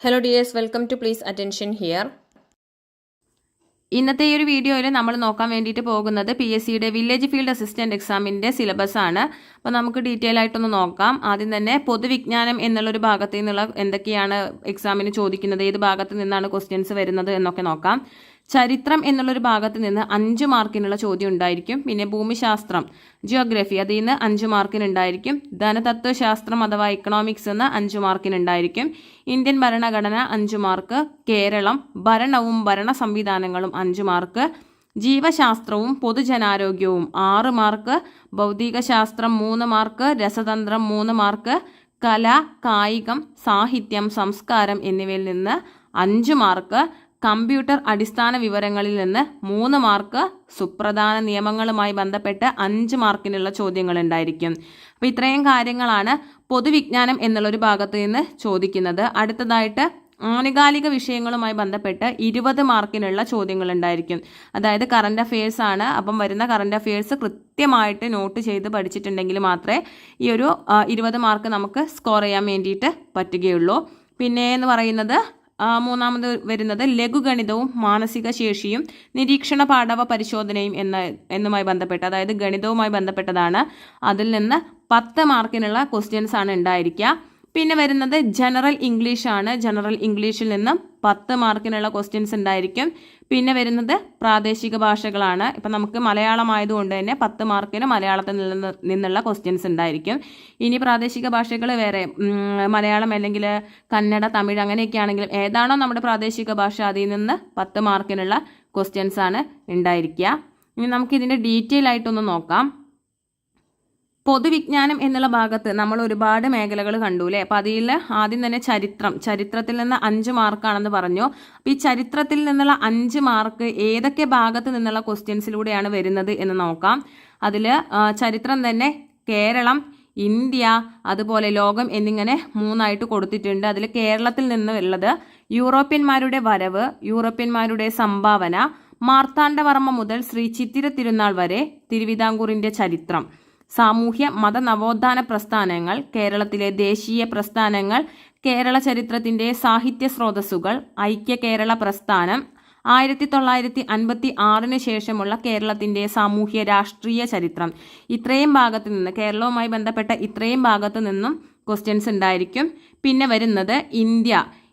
Hello dears, welcome to please attention here. ഇന്നത്തെ ഈ ഒരു വീഡിയോയിൽ നമ്മൾ നോക്കാൻ വേണ്ടിയിട്ട് പോകുന്നത് PSCയുടെ വില്ലേജ് ഫീൽഡ് അസിസ്റ്റന്റ് എക്സാമിൻ്റെ സിലബസ് ആണ്. അപ്പോൾ നമുക്ക് ഡീറ്റെയിൽ ആയിട്ടൊന്ന് നോക്കാം. ആദ്യം തന്നെ പൊതുവിജ്ഞാനം എന്നുള്ളൊരു ഭാഗത്തു നിന്നുള്ള എന്തൊക്കെയാണ് എക്സാമിന് ചോദിക്കുന്നത്, ഏത് ഭാഗത്ത് നിന്നാണ് ക്വസ്റ്റ്യൻസ് വരുന്നത് എന്നൊക്കെ നോക്കാം. ചരിത്രം എന്നുള്ളൊരു ഭാഗത്ത് നിന്ന് 5 മാർക്കിനുള്ള ചോദ്യം ഉണ്ടായിരിക്കും. പിന്നെ ഭൂമിശാസ്ത്രം, ജിയോഗ്രഫി, അതിൽ നിന്ന് 5 മാർക്കിനുണ്ടായിരിക്കും. ധനതത്വശാസ്ത്രം അഥവാ ഇക്കണോമിക്സ് എന്ന് 5 മാർക്കിനുണ്ടായിരിക്കും. ഇന്ത്യൻ ഭരണഘടന 5 മാർക്ക്, കേരളം, ഭരണവും ഭരണ സംവിധാനങ്ങളും 5 മാർക്ക്, ജീവശാസ്ത്രവും പൊതുജനാരോഗ്യവും 6 മാർക്ക്, ഭൗതികശാസ്ത്രം 3 മാർക്ക്, രസതന്ത്രം 3 മാർക്ക്, കല, കായികം, സാഹിത്യം, സംസ്കാരം എന്നിവയിൽ നിന്ന് 5 മാർക്ക്, കമ്പ്യൂട്ടർ അടിസ്ഥാന വിവരങ്ങളിൽ നിന്ന് 3 മാർക്ക്, സുപ്രധാന നിയമങ്ങളുമായി ബന്ധപ്പെട്ട് 5 മാർക്കിനുള്ള ചോദ്യങ്ങൾ ഉണ്ടായിരിക്കും. അപ്പോൾ ഇത്രയും കാര്യങ്ങളാണ് പൊതുവിജ്ഞാനം എന്നുള്ളൊരു ഭാഗത്ത് നിന്ന് ചോദിക്കുന്നത്. അടുത്തതായിട്ട് ആനുകാലിക വിഷയങ്ങളുമായി ബന്ധപ്പെട്ട് 20 മാർക്കിനുള്ള ചോദ്യങ്ങൾ ഉണ്ടായിരിക്കും. അതായത് കറണ്ട് അഫെയർസ് ആണ്. അപ്പം വരുന്ന കറണ്ട് അഫെയർസ് കൃത്യമായിട്ട് നോട്ട് ചെയ്ത് പഠിച്ചിട്ടുണ്ടെങ്കിൽ മാത്രമേ ഈ ഒരു 20 മാർക്ക് നമുക്ക് സ്കോർ ചെയ്യാൻ വേണ്ടിയിട്ട് പറ്റുകയുള്ളൂ. പിന്നെ എന്ന് പറയുന്നത് മൂന്നാമത് വരുന്നത് ലഘുഗണിതവും മാനസിക ശേഷിയും നിരീക്ഷണ പാഠവ പരിശോധനയും എന്നുമായി ബന്ധപ്പെട്ട്, അതായത് ഗണിതവുമായി ബന്ധപ്പെട്ടതാണ്. അതിൽ നിന്ന് 10 മാർക്കിനുള്ള ക്വസ്റ്റ്യൻസ് ആണ് ഉണ്ടായിരിക്കുക. പിന്നെ വരുന്നത് ജനറൽ ഇംഗ്ലീഷ് ആണ്. ജനറൽ ഇംഗ്ലീഷിൽ നിന്നും 10 മാർക്കിനുള്ള ക്വസ്റ്റ്യൻസ് ഉണ്ടായിരിക്കും. പിന്നെ വരുന്നത് പ്രാദേശിക ഭാഷകളാണ്. ഇപ്പം നമുക്ക് മലയാളം ആയതുകൊണ്ട് തന്നെ 10 മാർക്കിന് മലയാളത്തിൽ നിന്നുള്ള ക്വസ്റ്റ്യൻസ് ഉണ്ടായിരിക്കും. ഇനി പ്രാദേശിക ഭാഷകൾ വേറെ, മലയാളം അല്ലെങ്കിൽ കന്നഡ, തമിഴ് അങ്ങനെയൊക്കെ ആണെങ്കിലും ഏതാണോ നമ്മുടെ പ്രാദേശിക ഭാഷ അതിൽ നിന്ന് 10 മാർക്കിനുള്ള ക്വസ്റ്റ്യൻസ് ആണ് ഉണ്ടായിരിക്കുക. ഇനി നമുക്കിതിൻ്റെ ഡീറ്റെയിൽ ആയിട്ടൊന്ന് നോക്കാം. പൊതുവിജ്ഞാനം എന്നുള്ള ഭാഗത്ത് നമ്മൾ ഒരുപാട് മേഖലകൾ കണ്ടു അല്ലേ. അപ്പോൾ അതിൽ ആദ്യം തന്നെ ചരിത്രത്തിൽ നിന്ന് 5 മാർക്കാണെന്ന് പറഞ്ഞു. അപ്പോൾ ഈ ചരിത്രത്തിൽ നിന്നുള്ള 5 മാർക്ക് ഏതൊക്കെ ഭാഗത്ത് നിന്നുള്ള ക്വസ്റ്റ്യൻസിലൂടെയാണ് വരുന്നത് എന്ന് നോക്കാം. അതിൽ ചരിത്രം തന്നെ കേരളം, ഇന്ത്യ, അതുപോലെ ലോകം എന്നിങ്ങനെ 3ആയിട്ട് കൊടുത്തിട്ടുണ്ട്. അതിൽ കേരളത്തിൽ നിന്നുള്ളത് യൂറോപ്യന്മാരുടെ വരവ്, യൂറോപ്യന്മാരുടെ സംഭാവന, മാർത്താണ്ഡവർമ്മ മുതൽ ശ്രീ ചിത്തിര തിരുനാൾ വരെ തിരുവിതാംകൂറിൻ്റെ ചരിത്രം, സാമൂഹ്യ മത നവോത്ഥാന പ്രസ്ഥാനങ്ങൾ, കേരളത്തിലെ ദേശീയ പ്രസ്ഥാനങ്ങൾ, കേരള ചരിത്രത്തിൻ്റെ സാഹിത്യ സ്രോതസ്സുകൾ, ഐക്യ കേരള പ്രസ്ഥാനം, 1956 ശേഷമുള്ള കേരളത്തിൻ്റെ സാമൂഹ്യ രാഷ്ട്രീയ ചരിത്രം. ഇത്രയും ഭാഗത്ത് നിന്ന്, കേരളവുമായി ബന്ധപ്പെട്ട ഇത്രയും ഭാഗത്ത് നിന്നും ക്വസ്റ്റ്യൻസ് ഉണ്ടായിരിക്കും. പിന്നെ വരുന്നത്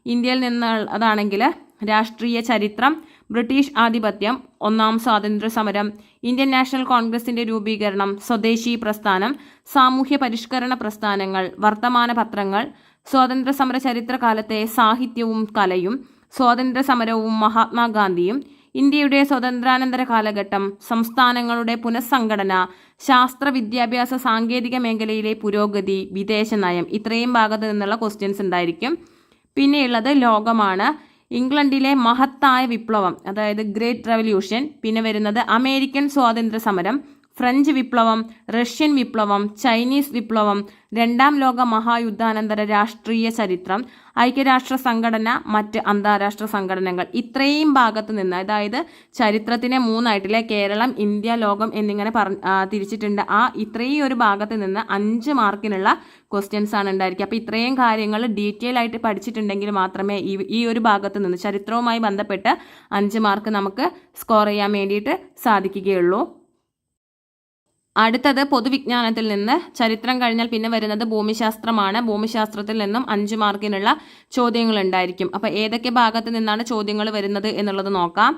ഇന്ത്യയിൽ നിന്നുള്ളതാണെങ്കിൽ രാഷ്ട്രീയ ചരിത്രം, ബ്രിട്ടീഷ് ആധിപത്യം, 1ാം സ്വാതന്ത്ര്യ സമരം, ഇന്ത്യൻ നാഷണൽ കോൺഗ്രസിന്റെ രൂപീകരണം, സ്വദേശി പ്രസ്ഥാനം, സാമൂഹ്യ പരിഷ്കരണ പ്രസ്ഥാനങ്ങൾ, വർത്തമാന പത്രങ്ങൾ, സ്വാതന്ത്ര്യ സമര ചരിത്രകാലത്തെ സാഹിത്യവും കലയും, സ്വാതന്ത്ര്യ സമരവും മഹാത്മാഗാന്ധിയും, ഇന്ത്യയുടെ സ്വതന്ത്രാനന്തര കാലഘട്ടം, സംസ്ഥാനങ്ങളുടെ പുനഃസംഘടന, ശാസ്ത്ര വിദ്യാഭ്യാസ സാങ്കേതിക മേഖലയിലെ പുരോഗതി, വിദേശ നയം. ഇത്രയും ഭാഗത്ത് നിന്നുള്ള ക്വസ്റ്റ്യൻസ് ഉണ്ടായിരിക്കും. പിന്നെയുള്ളത് ലോകമാണ്. ഇംഗ്ലണ്ടിലെ മഹത്തായ വിപ്ലവം, അതായത് ഗ്രേറ്റ് റെവല്യൂഷൻ. പിന്നെ വരുന്നത് അമേരിക്കൻ സ്വാതന്ത്ര്യ സമരം, ഫ്രഞ്ച് വിപ്ലവം, റഷ്യൻ വിപ്ലവം, ചൈനീസ് വിപ്ലവം, 2ാം ലോക മഹായുദ്ധാനന്തര രാഷ്ട്രീയ ചരിത്രം, ഐക്യരാഷ്ട്ര സംഘടന, മറ്റ് അന്താരാഷ്ട്ര സംഘടനകൾ. ഇത്രയും ഭാഗത്ത് നിന്ന്, അതായത് ചരിത്രത്തിനെ 3ആയിട്ടില്ലേ, കേരളം, ഇന്ത്യ, ലോകം എന്നിങ്ങനെ തിരിച്ചിട്ടുണ്ട്. ഇത്രയും ഒരു ഭാഗത്ത് നിന്ന് 5 മാർക്കിനുള്ള ക്വസ്റ്റ്യൻസ് ആണ് ഉണ്ടായിരിക്കുക. അപ്പോൾ ഇത്രയും കാര്യങ്ങൾ ഡീറ്റെയിൽ ആയിട്ട് പഠിച്ചിട്ടുണ്ടെങ്കിൽ മാത്രമേ ഈ ഒരു ഭാഗത്ത് നിന്ന് ചരിത്രവുമായി ബന്ധപ്പെട്ട് 5 മാർക്ക് നമുക്ക് സ്കോർ ചെയ്യാൻ വേണ്ടിയിട്ട് സാധിക്കുകയുള്ളൂ. അടുത്തത് പൊതുവിജ്ഞാനത്തിൽ നിന്ന് ചരിത്രം കഴിഞ്ഞാൽ പിന്നെ വരുന്നത് ഭൂമിശാസ്ത്രമാണ്. ഭൂമിശാസ്ത്രത്തിൽ നിന്നും 5 മാർക്കിനുള്ള ചോദ്യങ്ങൾ ഉണ്ടായിരിക്കും. അപ്പോൾ ഏതൊക്കെ ഭാഗത്ത് നിന്നാണ് ചോദ്യങ്ങൾ വരുന്നത് എന്നുള്ളത് നോക്കാം.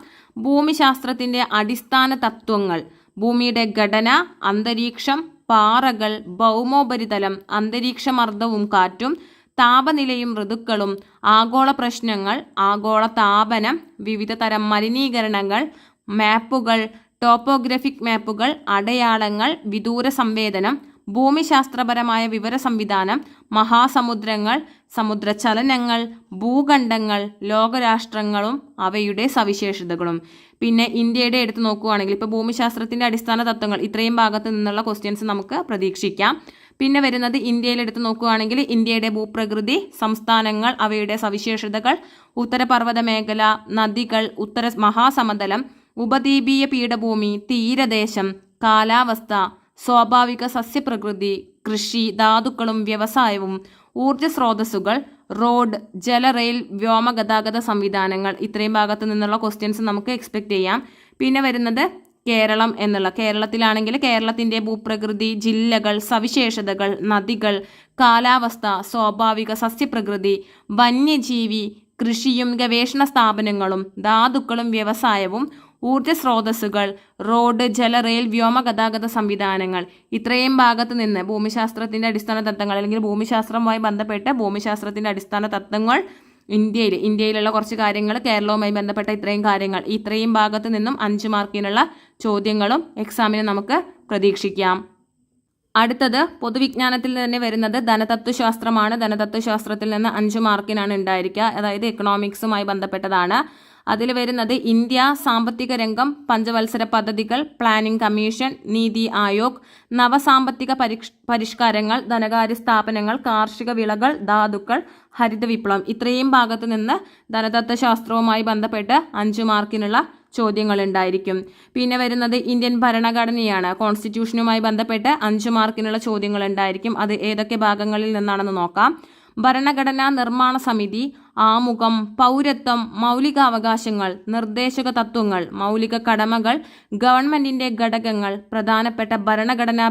ഭൂമിശാസ്ത്രത്തിന്റെ അടിസ്ഥാന തത്വങ്ങൾ, ഭൂമിയുടെ ഘടന, അന്തരീക്ഷം, പാറകൾ, ഭൗമോപരിതലം, അന്തരീക്ഷമർദ്ദവും കാറ്റും, താപനിലയും ഋതുക്കളും, ആഗോള പ്രശ്നങ്ങൾ, ആഗോള താപനം, വിവിധ തരം മലിനീകരണങ്ങൾ, മാപ്പുകൾ, ടോപ്പോഗ്രഫിക് മാപ്പുകൾ, അടയാളങ്ങൾ, വിദൂര സംവേദനം, ഭൂമിശാസ്ത്രപരമായ വിവര സംവിധാനം, മഹാസമുദ്രങ്ങൾ, സമുദ്രചലനങ്ങൾ, ഭൂഖണ്ഡങ്ങൾ, ലോകരാഷ്ട്രങ്ങളും അവയുടെ സവിശേഷതകളും. പിന്നെ ഇന്ത്യയുടെ എടുത്ത് നോക്കുകയാണെങ്കിൽ ഇപ്പോൾ ഭൂമിശാസ്ത്രത്തിൻ്റെ അടിസ്ഥാന തത്വങ്ങൾ, ഇത്രയും ഭാഗത്ത് നിന്നുള്ള ക്വസ്റ്റ്യൻസ് നമുക്ക് പ്രതീക്ഷിക്കാം. പിന്നെ വരുന്നത് ഇന്ത്യയിൽ എടുത്ത് നോക്കുകയാണെങ്കിൽ ഇന്ത്യയുടെ ഭൂപ്രകൃതി, സംസ്ഥാനങ്ങൾ, അവയുടെ സവിശേഷതകൾ, ഉത്തരപർവ്വത മേഖല, നദികൾ, ഉത്തര മഹാസമതലം, ഉപദ്വീപീയ പീഠഭൂമി, തീരദേശം, കാലാവസ്ഥ, സ്വാഭാവിക സസ്യപ്രകൃതി, കൃഷി, ധാതുക്കളും വ്യവസായവും, ഊർജ്ജ സ്രോതസ്സുകൾ, റോഡ്, ജല, റെയിൽ, വ്യോമഗതാഗത സംവിധാനങ്ങൾ. ഇത്രയും ഭാഗത്ത് നിന്നുള്ള ക്വസ്റ്റ്യൻസ് നമുക്ക് എക്സ്പെക്ട് ചെയ്യാം. പിന്നെ വരുന്നത് കേരളം എന്നുള്ള, കേരളത്തിലാണെങ്കിൽ കേരളത്തിൻ്റെ ഭൂപ്രകൃതി, ജില്ലകൾ, സവിശേഷതകൾ, നദികൾ, കാലാവസ്ഥ, സ്വാഭാവിക സസ്യപ്രകൃതി, വന്യജീവി, കൃഷിയും ഗവേഷണ സ്ഥാപനങ്ങളും, ധാതുക്കളും വ്യവസായവും, ഊർജ്ജ സ്രോതസ്സുകൾ, റോഡ്, ജല, റെയിൽ, വ്യോമഗതാഗത സംവിധാനങ്ങൾ. ഇത്രയും ഭാഗത്ത് നിന്ന് ഭൂമിശാസ്ത്രത്തിൻ്റെ അടിസ്ഥാന തത്വങ്ങൾ അല്ലെങ്കിൽ ഭൂമിശാസ്ത്രവുമായി ബന്ധപ്പെട്ട് ഭൂമിശാസ്ത്രത്തിൻ്റെ അടിസ്ഥാന തത്വങ്ങൾ, ഇന്ത്യയിലുള്ള കുറച്ച് കാര്യങ്ങൾ, കേരളവുമായി ബന്ധപ്പെട്ട ഇത്രയും കാര്യങ്ങൾ, ഇത്രയും ഭാഗത്ത് നിന്നും 5 മാർക്കിനുള്ള ചോദ്യങ്ങളും എക്സാമിന് നമുക്ക് പ്രതീക്ഷിക്കാം. അടുത്തത് പൊതുവിജ്ഞാനത്തിൽ തന്നെ വരുന്നത് ധനതത്വശാസ്ത്രമാണ്. ധനതത്വശാസ്ത്രത്തിൽ നിന്ന് 5 മാർക്കിനാണ് ഉണ്ടായിരിക്കുക. അതായത് എക്കണോമിക്സുമായി ബന്ധപ്പെട്ടതാണ്. അതിൽ വരുന്നത് ഇന്ത്യ, സാമ്പത്തിക രംഗം, പഞ്ചവത്സര പദ്ധതികൾ, പ്ലാനിംഗ് കമ്മീഷൻ, നീതി ആയോഗ്, നവസാമ്പത്തിക പരിഷ്കാരങ്ങൾ, ധനകാര്യ സ്ഥാപനങ്ങൾ, കാർഷിക വിളകൾ, ധാതുക്കൾ, ഹരിത വിപ്ലവം. ഇത്രയും ഭാഗത്ത് നിന്ന് ധനതത്വശാസ്ത്രവുമായി ബന്ധപ്പെട്ട് 5 മാർക്കിനുള്ള ചോദ്യങ്ങൾ ഉണ്ടായിരിക്കും. പിന്നെ വരുന്നത് ഇന്ത്യൻ ഭരണഘടനയാണ്. കോൺസ്റ്റിറ്റ്യൂഷനുമായി ബന്ധപ്പെട്ട് 5 മാർക്കിനുള്ള ചോദ്യങ്ങൾ ഉണ്ടായിരിക്കും. അത് ഏതൊക്കെ ഭാഗങ്ങളിൽ നിന്നാണെന്ന് നോക്കാം. ഭരണഘടനാ നിർമ്മാണ സമിതി, ആമുഖം, പൗരത്വം, മൗലികാവകാശങ്ങൾ, നിർദ്ദേശക തത്വങ്ങൾ, മൗലിക കടമകൾ, ഗവൺമെന്റിന്റെ ഘടകങ്ങൾ, പ്രധാനപ്പെട്ട ഭരണഘടനാ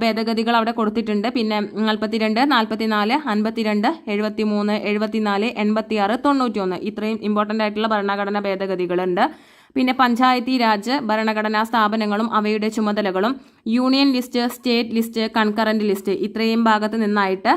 ഭേദഗതികൾ അവിടെ കൊടുത്തിട്ടുണ്ട്. പിന്നെ 42, 44, 52, 73, 74, 86, 91 ഇത്രയും ഇമ്പോർട്ടൻ്റ് ആയിട്ടുള്ള ഭരണഘടനാ ഭേദഗതികളുണ്ട്. പിന്നെ പഞ്ചായത്തി രാജ്, ഭരണഘടനാ സ്ഥാപനങ്ങളും അവയുടെ ചുമതലകളും, union list, state list, concurrent list. ഇത്രയും ഭാഗത്ത് നിന്നായിട്ട്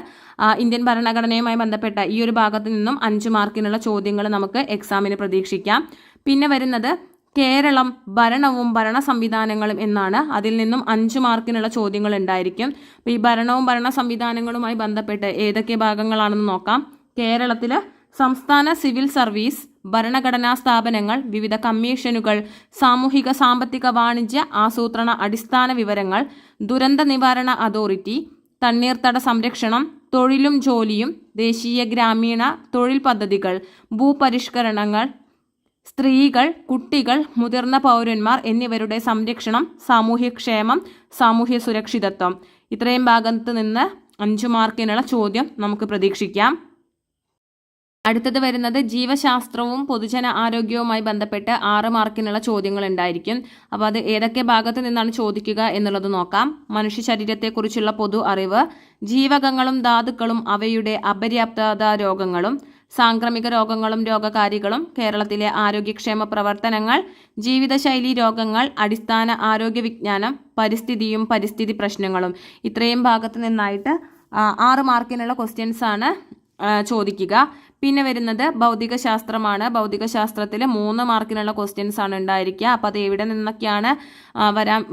ഇന്ത്യൻ ഭരണഘടനയുമായി ബന്ധപ്പെട്ട ഈ ഒരു ഭാഗത്ത് നിന്നും 5 മാർക്കിനുള്ള ചോദ്യങ്ങൾ നമുക്ക് എക്സാമിന് പ്രതീക്ഷിക്കാം. പിന്നെ വരുന്നത് കേരളം, ഭരണവും ഭരണ സംവിധാനങ്ങളും എന്നാണ്. അതിൽ നിന്നും 5 മാർക്കിനുള്ള ചോദ്യങ്ങൾ ഉണ്ടായിരിക്കും. അപ്പോൾ ഈ ഭരണവും ഭരണ സംവിധാനങ്ങളുമായി ബന്ധപ്പെട്ട് ഏതൊക്കെ ഭാഗങ്ങളാണെന്ന് നോക്കാം. കേരളത്തിൽ സംസ്ഥാന സിവിൽ സർവീസ്, ഭരണഘടനാ സ്ഥാപനങ്ങൾ, വിവിധ കമ്മീഷനുകൾ, സാമൂഹിക സാമ്പത്തിക വാണിജ്യ ആസൂത്രണ അടിസ്ഥാന വിവരങ്ങൾ, ദുരന്ത നിവാരണ അതോറിറ്റി, തണ്ണീർത്തട സംരക്ഷണം, തൊഴിലും ജോലിയും, ദേശീയ ഗ്രാമീണ തൊഴിൽ പദ്ധതികൾ, ഭൂപരിഷ്കരണങ്ങൾ, സ്ത്രീകൾ, കുട്ടികൾ, മുതിർന്ന പൗരന്മാർ എന്നിവരുടെ സംരക്ഷണം, സാമൂഹ്യക്ഷേമം, സാമൂഹ്യ സുരക്ഷിതത്വം. ഇത്രയും ഭാഗത്ത് നിന്ന് 5 മാർക്കിനുള്ള ചോദ്യം നമുക്ക് പ്രതീക്ഷിക്കാം. അടുത്തത് വരുന്നത് ജീവശാസ്ത്രവും പൊതുജന ആരോഗ്യവുമായി ബന്ധപ്പെട്ട് 6 മാർക്കിനുള്ള ചോദ്യങ്ങൾ ഉണ്ടായിരിക്കും. അപ്പോൾ അത് ഏതൊക്കെ ഭാഗത്ത് നിന്നാണ് ചോദിക്കുക എന്നുള്ളത് നോക്കാം. മനുഷ്യ ശരീരത്തെക്കുറിച്ചുള്ള പൊതു അറിവ്, ജീവകങ്ങളും ധാതുക്കളും അവയുടെ അപര്യാപ്തത രോഗങ്ങളും, സാംക്രമിക രോഗങ്ങളും രോഗകാരികളും, കേരളത്തിലെ ആരോഗ്യക്ഷേമ പ്രവർത്തനങ്ങൾ, ജീവിതശൈലി രോഗങ്ങൾ, അടിസ്ഥാന ആരോഗ്യ വിജ്ഞാനം, പരിസ്ഥിതിയും പരിസ്ഥിതി പ്രശ്നങ്ങളും. ഇത്രയും ഭാഗത്ത് നിന്നായിട്ട് 6 മാർക്കിനുള്ള ക്വസ്റ്റ്യൻസ് ആണ് ചോദിക്കുക. പിന്നെ വരുന്നത് ഭൗതിക ശാസ്ത്രമാണ്. ഭൗതിക ശാസ്ത്രത്തിൽ 3 മാർക്കിനുള്ള ക്വസ്റ്റ്യൻസ് ആണ് ഉണ്ടായിരിക്കുക. അപ്പോൾ അത് എവിടെ നിന്നൊക്കെയാണ്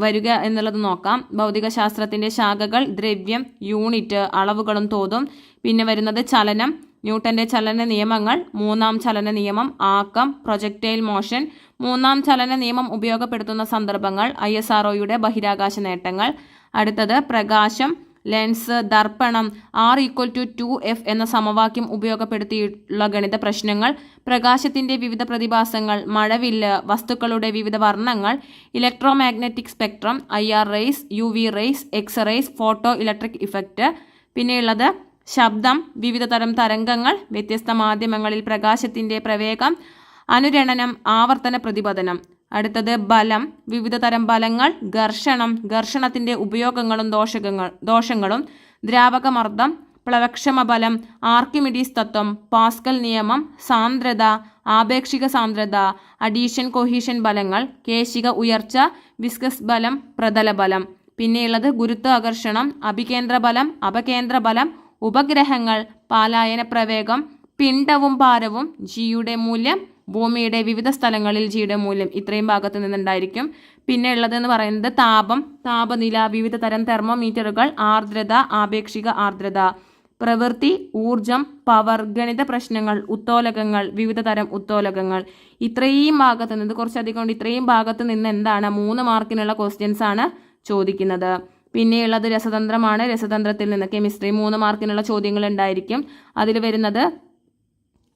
വരിക എന്നുള്ളത് നോക്കാം. ഭൗതിക ശാസ്ത്രത്തിൻ്റെ ശാഖകൾ, ദ്രവ്യം, യൂണിറ്റ്, അളവുകളും തോതും. പിന്നെ വരുന്നത് ചലനം, ന്യൂട്ടന്റെ ചലന നിയമങ്ങൾ, 3ാം ചലന നിയമം, ആക്കം, പ്രൊജക്ടൈൽ മോഷൻ, 3ാം ചലന നിയമം ഉപയോഗപ്പെടുത്തുന്ന സന്ദർഭങ്ങൾ, ISROയുടെ ബഹിരാകാശ നേട്ടങ്ങൾ. അടുത്തത് പ്രകാശം, ലെൻസ്, ദർപ്പണം, R=2F എന്ന സമവാക്യം ഉപയോഗപ്പെടുത്തിയുള്ള ഗണിത പ്രശ്നങ്ങൾ, പ്രകാശത്തിന്റെ വിവിധ പ്രതിഭാസങ്ങൾ, മഴവില്ല്, വസ്തുക്കളുടെ വിവിധ വർണ്ണങ്ങൾ, electromagnetic spectrum, IR rays, UV rays, X rays, photoelectric effect. പിന്നെയുള്ളത് ശബ്ദം, വിവിധ തരം തരംഗങ്ങൾ, വ്യത്യസ്ത മാധ്യമങ്ങളിൽ പ്രകാശത്തിന്റെ പ്രവേഗം, അനുരണനം, ആവർത്തന പ്രതിപതനം. അടുത്തത് ബലം, വിവിധ തരം ബലങ്ങൾ, ഘർഷണം, ഘർഷണത്തിന്റെ ഉപയോഗങ്ങളും ദോഷങ്ങളും, ദ്രാവകമർദ്ദം, പ്ലവക്ഷമ ബലം, ആർക്കിമിഡീസ് തത്വം, പാസ്കൽ നിയമം, സാന്ദ്രത, ആപേക്ഷിക സാന്ദ്രത, അഡീഷൻ കൊഹീഷൻ ബലങ്ങൾ, കേശിക ഉയർച്ച, വിസ്കസ് ബലം, പ്രതല ബലം. പിന്നെയുള്ളത് ഗുരുത്വാകർഷണം, അഭികേന്ദ്ര ബലം, അപകേന്ദ്ര ബലം, ഉപഗ്രഹങ്ങൾ, പാലായന പ്രവേഗം, പിണ്ഡവും ഭാരവും, ജിയുടെ മൂല്യം, ഭൂമിയുടെ വിവിധ സ്ഥലങ്ങളിൽ ജിയുടെ മൂല്യം. ഇത്രയും ഭാഗത്ത് നിന്നുണ്ടായിരിക്കും. പിന്നെ ഉള്ളതെന്ന് പറയുന്നത് താപം, താപനില, വിവിധ തരം തെർമോമീറ്ററുകൾ, ആർദ്രത, ആപേക്ഷിക ആർദ്രത, പ്രവൃത്തി, ഊർജം, പവർ, ഗണിത പ്രശ്നങ്ങൾ, ഉത്തോലകങ്ങൾ, വിവിധ തരം ഉത്തോലകങ്ങൾ. ഇത്രയും ഭാഗത്ത് നിന്ന് കുറച്ചധികം ഇത്രയും ഭാഗത്ത് നിന്ന് എന്താണ് 3 മാർക്കിനുള്ള ക്വസ്റ്റ്യൻസ് ആണ് ചോദിക്കുന്നത്. പിന്നെയുള്ളത് രസതന്ത്രമാണ്. രസതന്ത്രത്തിൽ നിന്ന് കെമിസ്ട്രി 3 മാർക്കിനുള്ള ചോദ്യങ്ങൾ ഉണ്ടായിരിക്കും. അതിൽ വരുന്നത്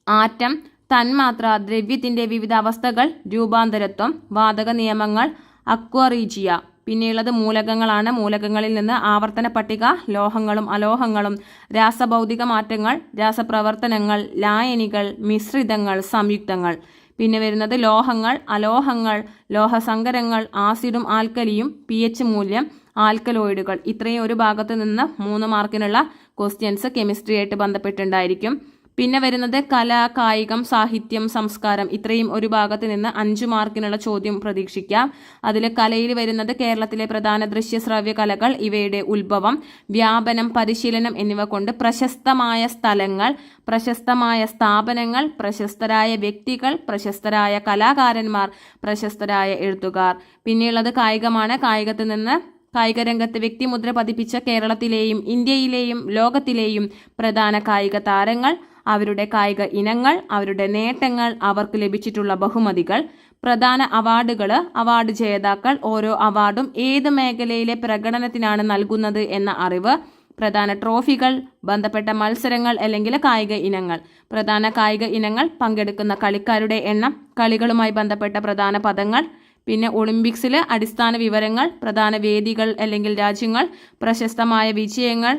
ആറ്റം, തന്മാത്ര, ദ്രവ്യത്തിന്റെ വിവിധ അവസ്ഥകൾ, രൂപാന്തരത്വം, വാതക നിയമങ്ങൾ, അക്വറീജിയ. പിന്നെയുള്ളത് മൂലകങ്ങളാണ്. മൂലകങ്ങളിൽ നിന്ന് ആവർത്തന പട്ടിക, ലോഹങ്ങളും അലോഹങ്ങളും, രാസഭൗതിക മാറ്റങ്ങൾ, രാസപ്രവർത്തനങ്ങൾ, ലായനികൾ, മിശ്രിതങ്ങൾ, സംയുക്തങ്ങൾ. പിന്നെ വരുന്നത് ലോഹങ്ങൾ, അലോഹങ്ങൾ, ലോഹസങ്കരങ്ങൾ, ആസിഡും ആൽക്കലിയും, pH മൂല്യം, ആൽക്കലോയിഡുകൾ. ഇത്രയും ഒരു ഭാഗത്ത് നിന്ന് 3 മാർക്കിനുള്ള ക്വസ്റ്റ്യൻസ് കെമിസ്ട്രി ആയിട്ട് ബന്ധപ്പെട്ടുണ്ടായിരിക്കും. പിന്നെ വരുന്നത് കല, കായികം, സാഹിത്യം, സംസ്കാരം. ഇത്രയും ഒരു ഭാഗത്ത് നിന്ന് 5 മാർക്കിനുള്ള ചോദ്യം പ്രതീക്ഷിക്കാം. അതിൽ കലയിൽ വരുന്നത് കേരളത്തിലെ പ്രധാന ദൃശ്യശ്രവ്യ കലകൾ, ഇവയുടെ ഉത്ഭവം, വ്യാപനം, പരിശീലനം എന്നിവ കൊണ്ട് പ്രശസ്തമായ സ്ഥലങ്ങൾ, പ്രശസ്തമായ സ്ഥാപനങ്ങൾ, പ്രശസ്തരായ വ്യക്തികൾ, പ്രശസ്തരായ കലാകാരന്മാർ, പ്രശസ്തരായ എഴുത്തുകാർ. പിന്നെയുള്ളത് കായികമാണ്. കായികത്തിൽ നിന്ന് കായിക രംഗത്ത് വ്യക്തിമുദ്ര പതിപ്പിച്ച കേരളത്തിലെയും ഇന്ത്യയിലെയും ലോകത്തിലെയും പ്രധാന കായിക താരങ്ങൾ, അവരുടെ കായിക ഇനങ്ങൾ, അവരുടെ നേട്ടങ്ങൾ, അവർക്ക് ലഭിച്ചിട്ടുള്ള ബഹുമതികൾ, പ്രധാന അവാർഡുകൾ, അവാർഡ് ജേതാക്കൾ, ഓരോ അവാർഡും ഏത് മേഖലയിലെ പ്രകടനത്തിനാണ് നൽകുന്നത് എന്ന അറിവ്, പ്രധാന ട്രോഫികൾ, ബന്ധപ്പെട്ട മത്സരങ്ങൾ അല്ലെങ്കിൽ കായിക ഇനങ്ങൾ, പ്രധാന കായിക ഇനങ്ങൾ, പങ്കെടുക്കുന്ന കളിക്കാരുടെ എണ്ണം, കളികളുമായി ബന്ധപ്പെട്ട പ്രധാന പദങ്ങൾ. പിന്നെ ഒളിമ്പിക്സിൽ അടിസ്ഥാന വിവരങ്ങൾ, പ്രധാന വേദികൾ അല്ലെങ്കിൽ രാജ്യങ്ങൾ, പ്രശസ്തമായ വിജയങ്ങൾ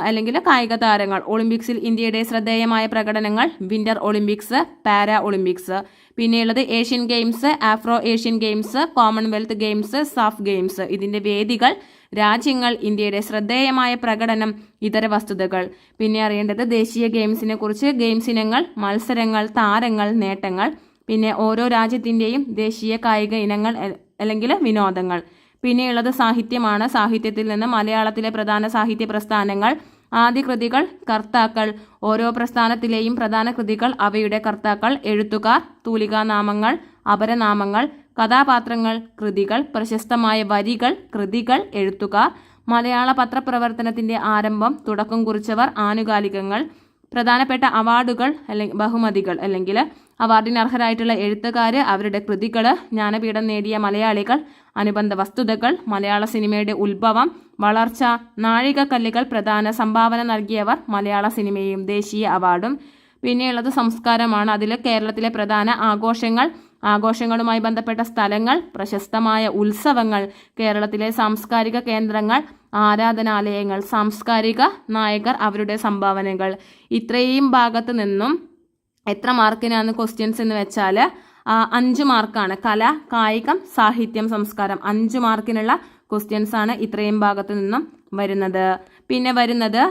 അല്ലെങ്കിൽ കായിക താരങ്ങൾ. ഒളിമ്പിക്സിൽ ഇന്ത്യയുടെ ശ്രദ്ധേയമായ പ്രകടനങ്ങൾ, വിന്റർ ഒളിമ്പിക്സ്, പാരാ ഒളിമ്പിക്സ്. പിന്നെയുള്ളത് Asian Games, Afro Asian Games, Commonwealth Games, SAF Games. ഇതിൻ്റെ വേദികൾ, രാജ്യങ്ങൾ, ഇന്ത്യയുടെ ശ്രദ്ധേയമായ പ്രകടനം, ഇതര വസ്തുതകൾ. പിന്നെ അറിയേണ്ടത് ദേശീയ ഗെയിംസിനെ കുറിച്ച്, ഗെയിംസ് ഇനങ്ങൾ, മത്സരങ്ങൾ, താരങ്ങൾ, നേട്ടങ്ങൾ. പിന്നെ ഓരോ രാജ്യത്തിൻ്റെയും ദേശീയ കായിക ഇനങ്ങൾ അല്ലെങ്കിൽ വിനോദങ്ങൾ. പിന്നെയുള്ളത് സാഹിത്യമാണ്. സാഹിത്യത്തിൽ നിന്ന് മലയാളത്തിലെ പ്രധാന സാഹിത്യ പ്രസ്ഥാനങ്ങൾ, ആദ്യ കൃതികൾ, കർത്താക്കൾ, ഓരോ പ്രസ്ഥാനത്തിലെയും പ്രധാന കൃതികൾ, അവയുടെ കർത്താക്കൾ, എഴുത്തുകാർ, തൂലികാനാമങ്ങൾ, അപരനാമങ്ങൾ, കഥാപാത്രങ്ങൾ, കൃതികൾ, പ്രശസ്തമായ വരികൾ, കൃതികൾ, എഴുത്തുകാർ, മലയാള പത്രപ്രവർത്തനത്തിൻ്റെ ആരംഭം, തുടക്കം കുറിച്ചവർ, ആനുകാലികങ്ങൾ, പ്രധാനപ്പെട്ട അവാർഡുകൾ അല്ലെങ്കിൽ ബഹുമതികൾ അല്ലെങ്കിൽ അവാർഡിന് അർഹരായിട്ടുള്ള എഴുത്തുകാർ, അവരുടെ കൃതികൾ, ജ്ഞാനപീഠം നേടിയ മലയാളികൾ, അനുബന്ധ വസ്തുതകൾ, മലയാള സിനിമയുടെ ഉത്ഭവം, വളർച്ച, നാഴികക്കല്ലുകൾ, പ്രധാന സംഭാവന നൽകിയവർ, മലയാള സിനിമയും ദേശീയ അവാർഡും. പിന്നെയുള്ളത് സംസ്കാരമാണ്. അതിൽ കേരളത്തിലെ പ്രധാന ആഘോഷങ്ങൾ, ആഘോഷങ്ങളുമായി ബന്ധപ്പെട്ട സ്ഥലങ്ങൾ, പ്രശസ്തമായ ഉത്സവങ്ങൾ, കേരളത്തിലെ സാംസ്കാരിക കേന്ദ്രങ്ങൾ, ആരാധനാലയങ്ങൾ, സാംസ്കാരിക നായകർ, അവരുടെ സംഭാവനകൾ. ഇത്രയും ഭാഗത്ത് നിന്നും എത്ര മാർക്കിനാണ് ക്വസ്റ്റ്യൻസ് എന്ന് വെച്ചാൽ 5 മാർക്കാണ്. കല, കായികം, സാഹിത്യം, സംസ്കാരം 5 മാർക്കിനുള്ള ക്വസ്റ്റ്യൻസ് ആണ് ഇത്രയും ഭാഗത്ത് നിന്നും വരുന്നത്. പിന്നെ വരുന്നത്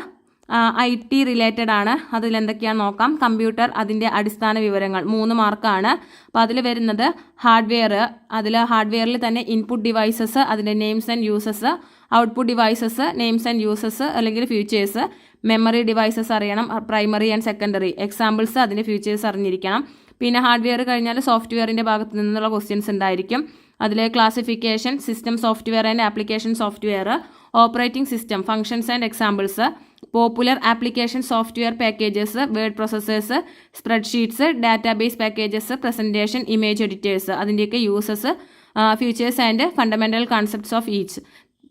IT റിലേറ്റഡ് ആണ്. അതിലെന്തൊക്കെയാണെന്ന് നോക്കാം. കമ്പ്യൂട്ടർ, അതിൻ്റെ അടിസ്ഥാന വിവരങ്ങൾ 3 മാർക്കാണ്. അപ്പോൾ അതിൽ വരുന്നത് ഹാർഡ്വെയർ, അതിൽ ഹാർഡ്വെയറിൽ തന്നെ ഇൻപുട്ട് ഡിവൈസസ്, അതിൻ്റെ names and uses, output devices, names and uses അല്ലെങ്കിൽ ഫ്യൂച്ചേഴ്സ്, മെമ്മറി ഡിവൈസസ് അറിയണം, പ്രൈമറി ആൻഡ് സെക്കൻഡറി എക്സാമ്പിൾസ്, അതിൻ്റെ ഫ്യൂച്ചേഴ്സ് അറിഞ്ഞിരിക്കണം. പിന്നെ ഹാർഡ്വെയർ കഴിഞ്ഞാൽ സോഫ്റ്റ്വെയറിൻ്റെ ഭാഗത്ത് നിന്നുള്ള ക്വസ്റ്റ്യൻസ് ഉണ്ടായിരിക്കും. അതിൽ classification, system software and application software, operating system, functions and examples, popular application software packages, word processors, spreadsheets, database packages, presentation, image editors, അതിൻ്റെയൊക്കെ uses, features and fundamental concepts of each.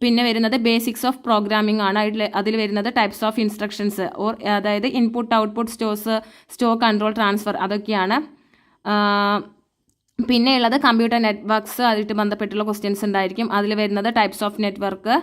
പിന്നെ വരുന്നത് basics of programming ആണ്. അതിൽ വരുന്നത് types of instructions അതായത് input, output, store control, transfer, അതൊക്കെയാണ്. പിന്നെയുള്ളത് computer networks ആയിട്ട് ബന്ധപ്പെട്ടുള്ള ക്വസ്റ്റ്യൻസ് ഉണ്ടായിരിക്കും. അതിൽ വരുന്നത് types of network,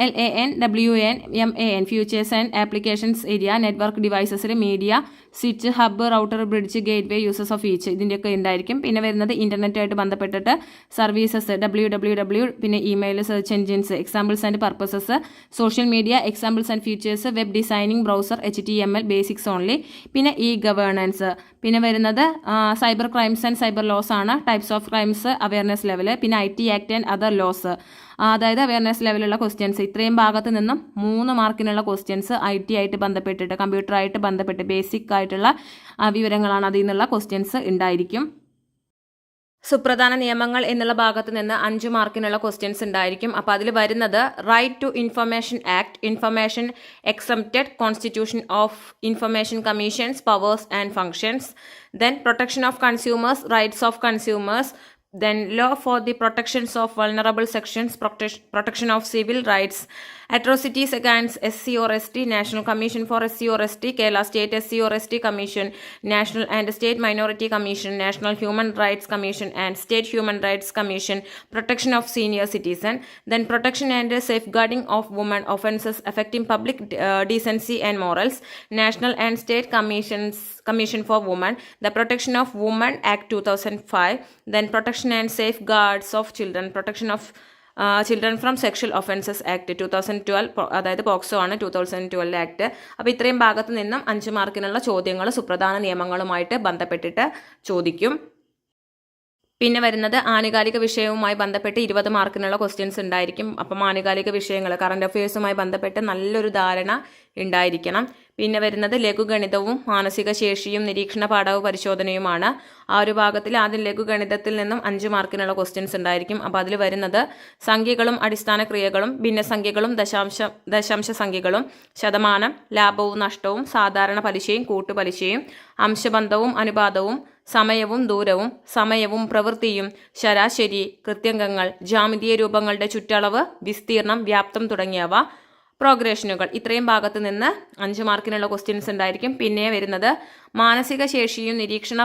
LAN, WAN, MAN, features and applications area, network ഡിവൈസസിൽ media, switch, hub, router, bridge, gateway, uses of each, ഇതിൻ്റെയൊക്കെ ഉണ്ടായിരിക്കും. പിന്നെ വരുന്നത് ഇൻ്റർനെറ്റുമായിട്ട് ബന്ധപ്പെട്ടിട്ട് സർവീസസ്, www, പിന്നെ email, search engines, examples and purposes, social media, examples and features, web designing, browser, HTML, basics only. പിന്നെ governance. പിന്നെ വരുന്നത് cyber crimes and cyber laws ആണ്. Types of crimes, awareness level, പിന്നെ IT act and other laws, അതായത് awareness ലെവലുള്ള questions. ഇത്രയും ഭാഗത്ത് നിന്നും 3 മാർക്കിനുള്ള questions IT ആയിട്ട് ബന്ധപ്പെട്ടിട്ട്, കമ്പ്യൂട്ടറായിട്ട് ബന്ധപ്പെട്ട് ബേസിക് ആയിട്ടുള്ള വിവരങ്ങളാണ് അതിൽ നിന്നുള്ള ക്വസ്റ്റ്യൻസ് ഉണ്ടായിരിക്കും. സുപ്രധാന നിയമങ്ങൾ എന്നുള്ള ഭാഗത്ത് നിന്ന് 5 മാർക്കിനുള്ള ക്വസ്റ്റ്യൻസ് ഉണ്ടായിരിക്കും. അപ്പോൾ അതിൽ വരുന്നത് right to information act, information exempted, constitution of information commissions, powers and functions, then protection of consumers, rights of consumers, Then law for the protections of vulnerable sections, protection of civil rights, atrocities against SC or ST, National Commission for SC or ST, Kerala State SC or ST Commission, National and State Minority Commission, National Human Rights Commission and State Human Rights Commission, protection of senior citizen. Then protection and safeguarding of women, offences affecting public decency and morals, National and State Commission for Women, the Protection of Women Act 2005, then protection and safeguards of children, protection of children from sexual offences act 2012, അതായത് POCSO ആണ് 2012 act. അപ്പോൾ ഇത്രയും ഭാഗത്ത് നിന്നും 5 മാർക്കിനുള്ള ചോദ്യങ്ങൾ സുപ്രധാന നിയമങ്ങളുമായിട്ട് ബന്ധപ്പെട്ടിട്ട് ചോദിക്കും. പിന്നെ വരുന്നത് ആനുകാലിക വിഷയവുമായി ബന്ധപ്പെട്ട് 20 മാർക്കിനുള്ള ക്വസ്റ്റ്യൻസ് ഉണ്ടായിരിക്കും. അപ്പം ആനുകാലിക വിഷയങ്ങൾ കറണ്ട് അഫയേഴ്സുമായി ബന്ധപ്പെട്ട് നല്ലൊരു ധാരണ ഉണ്ടായിരിക്കണം. പിന്നെ വരുന്നത് ലഘുഗണിതവും മാനസിക ശേഷിയും നിരീക്ഷണ പാഠവും പരിശോധനയുമാണ്. ആ ഒരു ഭാഗത്തിൽ ആദ്യം ലഘുഗണിതത്തിൽ നിന്നും 5 മാർക്കിനുള്ള ക്വസ്റ്റ്യൻസ് ഉണ്ടായിരിക്കും. അപ്പോൾ അതിൽ വരുന്നത് സംഖ്യകളും അടിസ്ഥാന ക്രിയകളും ഭിന്നസംഖ്യകളും ദശാംശ സംഖ്യകളും ശതമാനം ലാഭവും നഷ്ടവും സാധാരണ പലിശയും കൂട്ടുപലിശയും അംശബന്ധവും അനുപാതവും സമയവും ദൂരവും സമയവും പ്രവൃത്തിയും ശരാശരി കൃത്യംഗങ്ങൾ ജാമിതീയ രൂപങ്ങളുടെ ചുറ്റളവ് വിസ്തീർണം വ്യാപ്തം തുടങ്ങിയവ പ്രോഗ്രഷനുകൾ. ഇത്രയും ഭാഗത്ത് നിന്ന് 5 മാർക്കിനുള്ള ക്വസ്റ്റ്യൻസ് ഉണ്ടായിരിക്കും. പിന്നെ വരുന്നത് മാനസിക ശേഷിയും നിരീക്ഷണ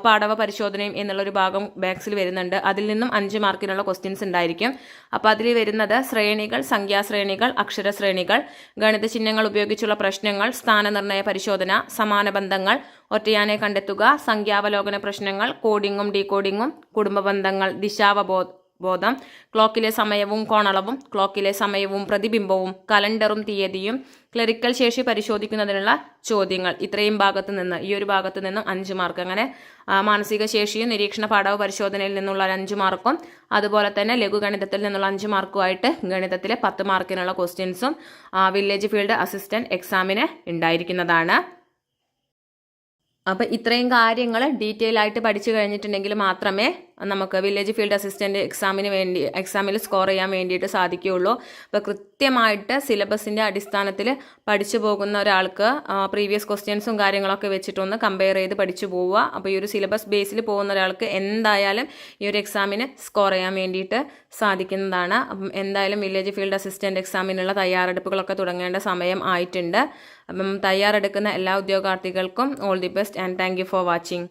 പാഠവ പരിശോധനയും എന്നുള്ളൊരു ഭാഗം ബാക്സിൽ വരുന്നുണ്ട്. അതിൽ നിന്നും 5 മാർക്കിനുള്ള ക്വസ്റ്റ്യൻസ് ഉണ്ടായിരിക്കും. അപ്പോൾ അതിൽ വരുന്നത് ശ്രേണികൾ, സംഖ്യാശ്രേണികൾ, അക്ഷരശ്രേണികൾ, ഗണിത ചിഹ്നങ്ങൾ ഉപയോഗിച്ചുള്ള പ്രശ്നങ്ങൾ, സ്ഥാനനിർണ്ണയ പരിശോധന, സമാന ബന്ധങ്ങൾ, ഒറ്റയാനെ കണ്ടെത്തുക, സംഖ്യാവലോകന പ്രശ്നങ്ങൾ, കോഡിങ്ങും ഡീകോഡിങ്ങും, കുടുംബ ബന്ധങ്ങൾ, ദിശാവബോധം, ക്ലോക്കിലെ സമയവും കോണളവും, ക്ലോക്കിലെ സമയവും പ്രതിബിംബവും, കലണ്ടറും തീയതിയും, ക്ലറിക്കൽ ശേഷി പരിശോധിക്കുന്നതിനുള്ള ചോദ്യങ്ങൾ. ഇത്രയും ഭാഗത്ത് നിന്ന് ഈ ഒരു ഭാഗത്ത് നിന്നും 5 മാർക്ക്. അങ്ങനെ മാനസിക ശേഷിയും നിരീക്ഷണ പാഠവും പരിശോധനയിൽ നിന്നുള്ള 5 മാർക്കും അതുപോലെ തന്നെ ലഘുഗണിതത്തിൽ നിന്നുള്ള 5 മാർക്കുമായിട്ട് ഗണിതത്തിലെ 10 മാർക്കിനുള്ള ക്വസ്റ്റ്യൻസും വില്ലേജ് ഫീൽഡ് അസിസ്റ്റന്റ് എക്സാമിന് ഉണ്ടായിരിക്കുന്നതാണ്. അപ്പോൾ ഇത്രയും കാര്യങ്ങൾ ഡീറ്റെയിൽ ആയിട്ട് പഠിച്ചു കഴിഞ്ഞിട്ടുണ്ടെങ്കിൽ മാത്രമേ നമുക്ക് വില്ലേജ് ഫീൽഡ് അസിസ്റ്റന്റ് എക്സാമിൽ സ്കോർ ചെയ്യാൻ വേണ്ടിയിട്ട് സാധിക്കുകയുള്ളൂ. അപ്പോൾ കൃത്യമായിട്ട് സിലബസിൻ്റെ അടിസ്ഥാനത്തിൽ പഠിച്ചു പോകുന്ന ഒരാൾക്ക് പ്രീവിയസ് ക്വസ്റ്റ്യൻസും കാര്യങ്ങളൊക്കെ വെച്ചിട്ടൊന്ന് കമ്പയർ ചെയ്ത് പഠിച്ചു പോവുക. അപ്പോൾ ഈ ഒരു സിലബസ് ബേസിൽ പോകുന്ന ഒരാൾക്ക് എന്തായാലും ഈ ഒരു എക്സാമിന് സ്കോർ ചെയ്യാൻ വേണ്ടിയിട്ട് സാധിക്കുന്നതാണ്. അപ്പം എന്തായാലും വില്ലേജ് ഫീൽഡ് അസിസ്റ്റന്റ് എക്സാമിനുള്ള തയ്യാറെടുപ്പുകളൊക്കെ തുടങ്ങേണ്ട സമയം ആയിട്ടുണ്ട്. അപ്പം തയ്യാറെടുക്കുന്ന എല്ലാ ഉദ്യോഗാർത്ഥികൾക്കും all the best and thank you for watching.